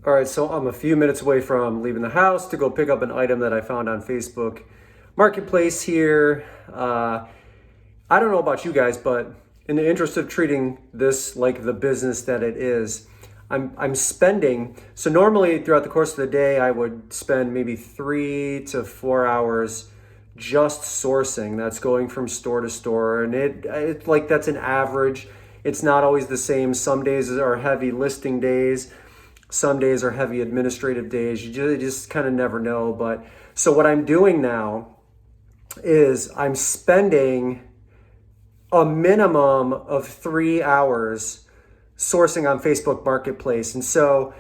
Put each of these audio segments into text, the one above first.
All right, so I'm a few minutes away from leaving the house to go pick up an item that I found on Facebook Marketplace here. I don't know about you guys, but in the interest of treating this like the business that it is, I'm spending. So normally throughout the course of the day, I would spend maybe 3 to 4 hours just sourcing. That's going from store to store, and it like that's an average. It's not always the same. Some days are heavy listing days. Some days are heavy administrative days. You just kind of never know. But so what I'm doing now is I'm spending a minimum of 3 hours sourcing on Facebook Marketplace. And so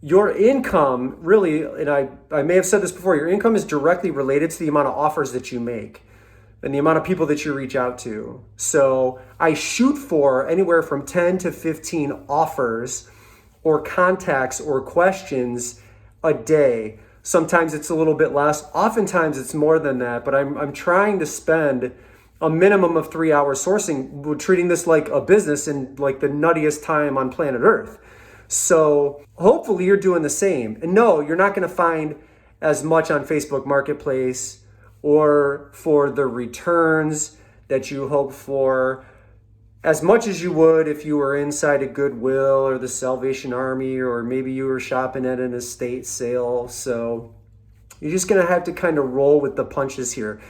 your income really, and I may have said this before, your income is directly related to the amount of offers that you make and the amount of people that you reach out to. So I shoot for anywhere from 10 to 15 offers or contacts or questions a day. Sometimes it's a little bit less. Oftentimes it's more than that, but I'm trying to spend a minimum of 3 hours sourcing. We're treating this like a business and like the nuttiest time on planet Earth. So hopefully you're doing the same. And no, you're not going to find as much on Facebook Marketplace or for the returns that you hope for as much as you would if you were inside a Goodwill or the Salvation Army, or maybe you were shopping at an estate sale. So you're just going to have to kind of roll with the punches here.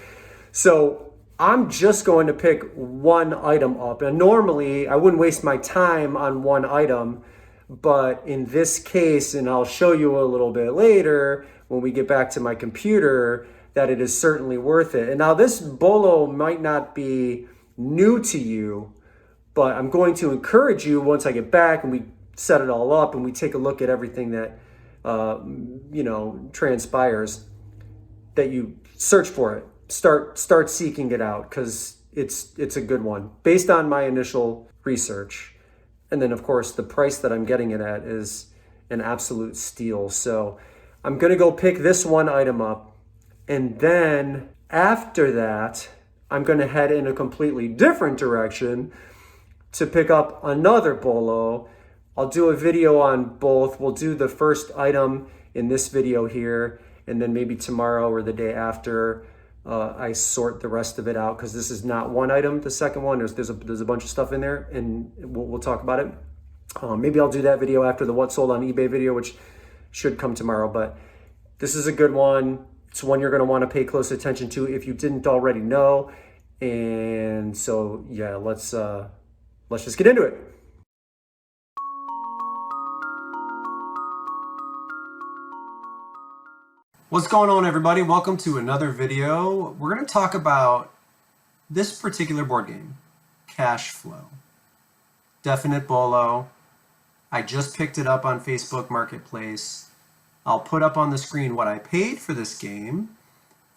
So I'm just going to pick one item up. And normally I wouldn't waste my time on one item, but in this case, and I'll show you a little bit later when we get back to my computer, that it is certainly worth it. And now this BOLO might not be new to you, but I'm going to encourage you once I get back and we set it all up and we take a look at everything that transpires, that you search for it. Start seeking it out, because it's a good one based on my initial research. And then of course the price that I'm getting it at is an absolute steal. So I'm gonna go pick this one item up, and then after that I'm gonna head in a completely different direction to pick up another BOLO. I'll do a video on both. We'll do the first item in this video here, and then maybe tomorrow or the day after I sort the rest of it out, because this is not one item. The second one, there's a bunch of stuff in there, and we'll talk about it. Maybe I'll do that video after the what sold on eBay video, which should come tomorrow. But this is a good one. It's one you're going to want to pay close attention to if you didn't already know. And so yeah, let's just get into it. What's going on, everybody? Welcome to another video. We're going to talk about this particular board game, Cash Flow. Definite BOLO. I just picked it up on Facebook Marketplace. I'll put up on the screen what I paid for this game,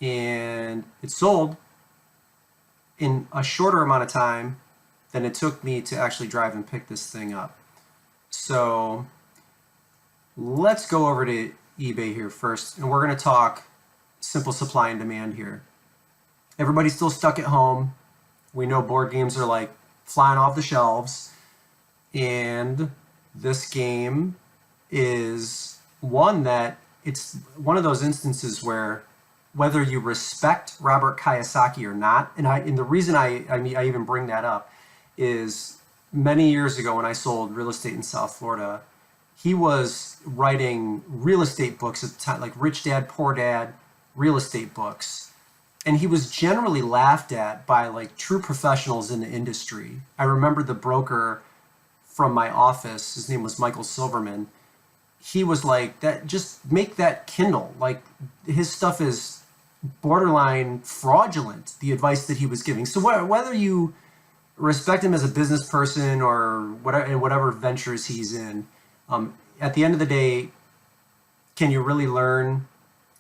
and it sold in a shorter amount of time than it took me to actually drive and pick this thing up. So let's go over to eBay here first, and we're going to talk simple supply and demand here. Everybody's still stuck at home. We know board games are like flying off the shelves, and this game is one that it's one of those instances where whether you respect Robert Kiyosaki or not, and the reason I even bring that up is many years ago when I sold real estate in South Florida, he was writing real estate books at the time, like Rich Dad, Poor Dad, real estate books. And he was generally laughed at by like true professionals in the industry. I remember the broker from my office, his name was Michael Silverman. He was like, that, just make that Kindle. Like, his stuff is borderline fraudulent, the advice that he was giving. So whether you respect him as a business person or whatever ventures he's in, at the end of the day, can you really learn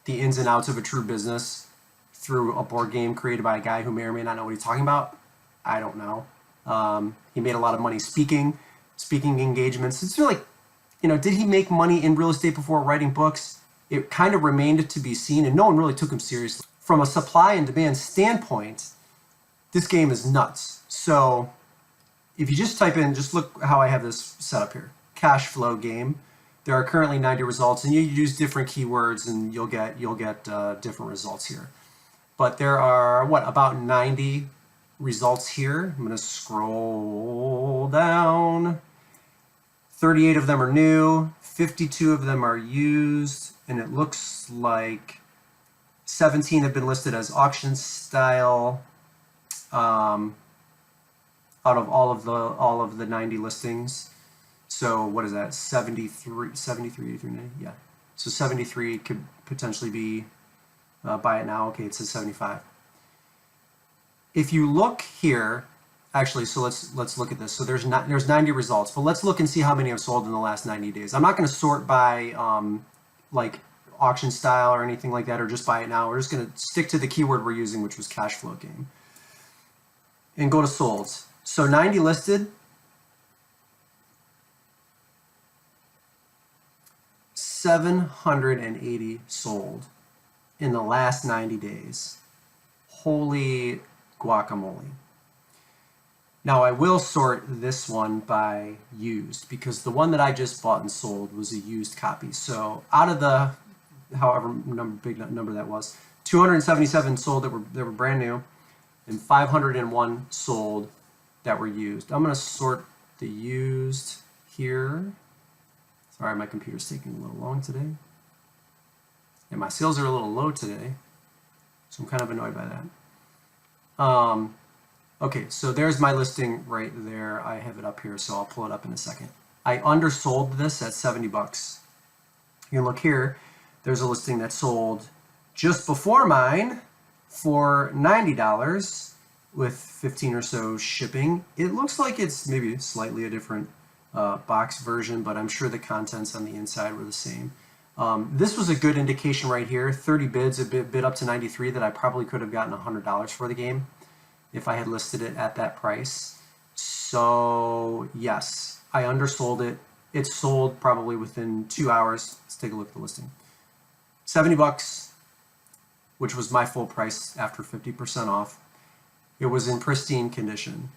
the ins and outs of a true business through a board game created by a guy who may or may not know what he's talking about? I don't know. He made a lot of money speaking engagements. It's really like, did he make money in real estate before writing books? It kind of remained to be seen, and no one really took him seriously. From a supply and demand standpoint, this game is nuts. So if you just type in, just look how I have this set up here, cash flow game. There are currently 90 results, and you use different keywords, and you'll get different results here. But there are about 90 results here. I'm going to scroll down. 38 of them are new, 52 of them are used, and it looks like 17 have been listed as auction style out of all of the 90 listings. So what is that? 73, 83, 90? Yeah. So 73 could potentially be buy it now. Okay, it says 75. If you look here, actually, so let's look at this. So there's 90 results, but let's look and see how many have sold in the last 90 days. I'm not going to sort by like auction style or anything like that, or just buy it now. We're just going to stick to the keyword we're using, which was cash flow game, and go to solds. So 90 listed, 780 sold in the last 90 days. Holy guacamole. Now I will sort this one by used, because the one that I just bought and sold was a used copy. So out of the however big number that was, 277 sold that were brand new, and 501 sold that were used. I'm going to sort the used here. Sorry, my computer's taking a little long today, and my sales are a little low today, so I'm kind of annoyed by that. Okay, so there's my listing right there. I have it up here, so I'll pull it up in a second. I undersold this at 70 bucks. You can look here. There's a listing that sold just before mine for $90 with 15 or so shipping. It looks like it's maybe slightly a different box version, but I'm sure the contents on the inside were the same. This was a good indication right here. 30 bids, a bid up to 93 that I probably could have gotten $100 for the game if I had listed it at that price. So yes, I undersold it. It sold probably within 2 hours. Let's take a look at the listing. 70 bucks, which was my full price after 50% off. It was in pristine condition.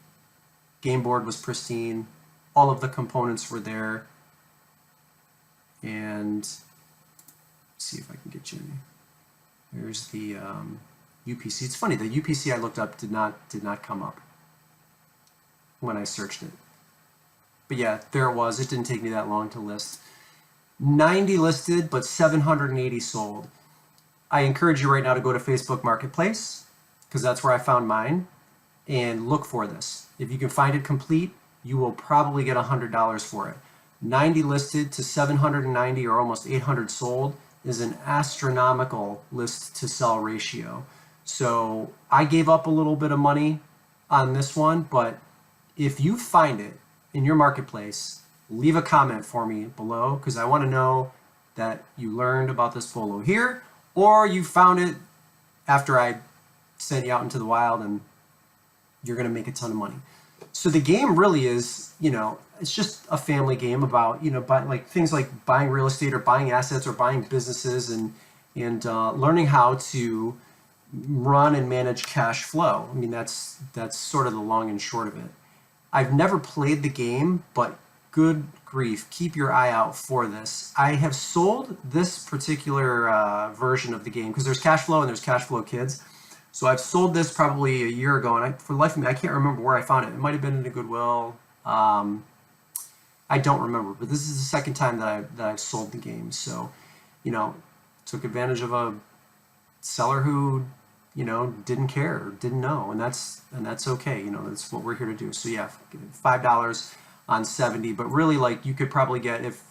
Game board was pristine. All of the components were there. And let's see if I can get you. There's the UPC. It's funny, the UPC I looked up did not come up when I searched it. But yeah, there it was. It didn't take me that long to list. 90 listed, but 780 sold. I encourage you right now to go to Facebook Marketplace, because that's where I found mine, and look for this. If you can find it complete, you will probably get $100 for it. 90 listed to 790, or almost 800 sold, is an astronomical list to sell ratio. So I gave up a little bit of money on this one, but if you find it in your marketplace, leave a comment for me below, because I want to know that you learned about this BOLO here, or you found it after I sent you out into the wild and you're going to make a ton of money. So the game really is, it's just a family game about, like things like buying real estate or buying assets or buying businesses, and learning how to run and manage cash flow. I mean, that's sort of the long and short of it. I've never played the game, but good grief, keep your eye out for this. I have sold this particular version of the game, because there's cash flow and there's cash flow kids. So I've sold this probably a year ago, and for the life of me, I can't remember where I found it. It might have been in a Goodwill. I don't remember, but this is the second time that I've sold the game. So, took advantage of a seller who, didn't care, didn't know, and that's okay. That's what we're here to do. So yeah, $5 on 70, but really, like, you could probably get, if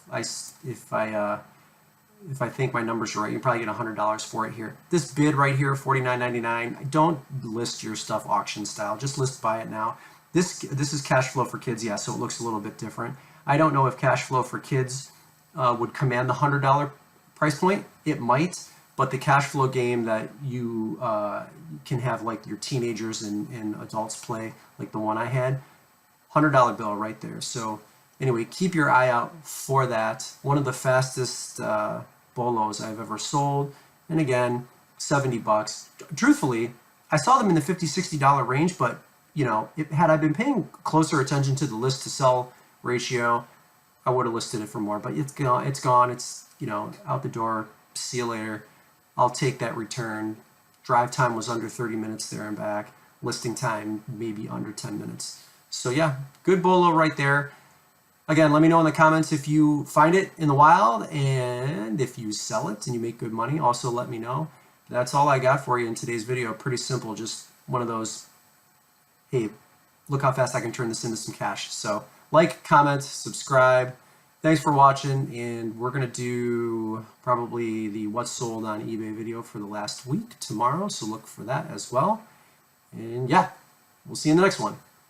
I think my numbers are right, you can probably get $100 for it here. This bid right here, $49.99. Don't list your stuff auction style. Just list buy it now. This is cash flow for kids, yeah, so it looks a little bit different. I don't know if cash flow for kids would command the $100 price point. It might, but the cash flow game that you can have, like, your teenagers and adults play, like the one I had, $100 bill right there. So anyway, keep your eye out for that. One of the fastest BOLOs I've ever sold. And again, 70 bucks. Truthfully, I saw them in the $50, $60 range, but had I been paying closer attention to the list to sell ratio, I would have listed it for more, but it's gone. It's gone. It's, you know, out the door. See you later. I'll take that return. Drive time was under 30 minutes there and back. Listing time maybe under 10 minutes. So yeah, good BOLO right there. Again, let me know in the comments if you find it in the wild, and if you sell it and you make good money, also let me know. That's all I got for you in today's video. Pretty simple, just one of those, hey, look how fast I can turn this into some cash. So like, comment, subscribe. Thanks for watching, and we're going to do probably the what's sold on eBay video for the last week tomorrow, so look for that as well. And yeah, we'll see you in the next one.